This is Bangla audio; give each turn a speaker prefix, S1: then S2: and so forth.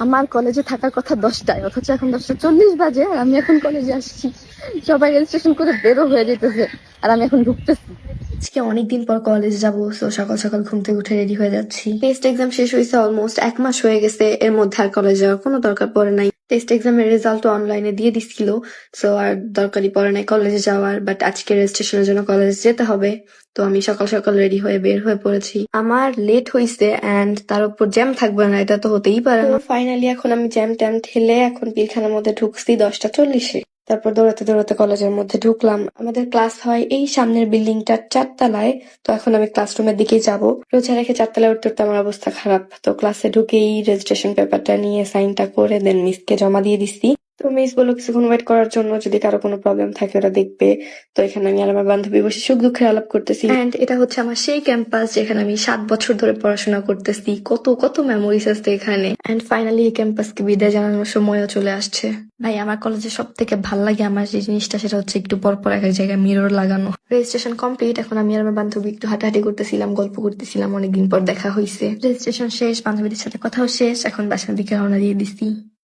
S1: আমার কলেজে থাকার কথা 10টায়, অথচ এখন 10টা 40 বাজে আর আমি এখন কলেজে আসছি। সবাই রেজিস্ট্রেশন করে বেরো হয়ে যেতেছে আর আমি এখন ঢুকতেছি।
S2: আজকে অনেকদিন পর কলেজ যাব, তো সকাল সকাল ঘুম থেকে উঠে রেডি হয়ে যাচ্ছি। টেস্ট এক্সাম শেষ হয়েছে, অলমোস্ট 1 মাস হয়ে গেছে। এর মধ্যে আর কলেজ যাওয়ার কোনো দরকার পড়ে নাই। টেস্ট এক্সামের রেজাল্ট অনলাইনে দিয়ে দিছিল, সো আর দরকারই পড়ে নাই কলেজে যাওয়ার। বাট আজকে রেজিস্ট্রেশনের জন্য কলেজ যেতে হবে, তো আমি সকাল সকাল রেডি হয়ে বের হয়ে পড়েছি। আমার লেট হয়েছে এন্ড তার উপর জ্যাম থাকবে না, এটা তো হতেই পারে না। ফাইনালি এখন আমি জ্যাম ট্যাম ঠেলে এখন পিলখানার মধ্যে ঢুকছি 10টা 40-এ। তারপর দৌড়াতে দৌড়াতে কলেজের মধ্যে ঢুকলাম। আমাদের ক্লাস হয় এই সামনের বিল্ডিংটার 4তলায়। তো এখন আমি ক্লাসরুমের দিকেই যাব। রোজা রেখে 4তলায় উঠতে উঠতে আমার অবস্থা খারাপ। তো ক্লাসে ঢুকেই রেজিস্ট্রেশন পেপারটা নিয়ে সাইনটা করে দেন মিসকে জমা দিয়ে দিছি। তো মিস বললো কিছুক্ষণ ওয়েট করার জন্য, যদি কারো কোনো প্রবলেম থাকে ওরা দেখবে। তো এখানে আমি আর আমার বান্ধবী বসে সুখ দুঃখের আলাপ করতেছি। এন্ড এটা হচ্ছে আমার সেই ক্যাম্পাস যেখানে আমি 7 বছর ধরে পড়াশোনা করতেছি। কত কত মেমোরিজ আছে এখানে। এন্ড ফাইনালি এই ক্যাম্পাসকে বিদায় জানানোর সময়ও চলে আসছে। ভাই, আমার কলেজে সব থেকে ভাল লাগে আমার যে জিনিসটা, সেটা হচ্ছে একটু পর পর এক এক জায়গায় মিরর লাগানো। রেজিস্ট্রেশন কমপ্লিট, এখন আমি আর আমার বান্ধবী একটু হাঁটাহাঁটি করতেছিলাম, গল্প করতেছিলাম, অনেকদিন পর দেখা হয়েছে। রেজিস্ট্রেশন শেষ, বান্ধবীদের সাথে কথাও শেষ, এখন বাসার দিকে রওনা দিয়ে দিছি।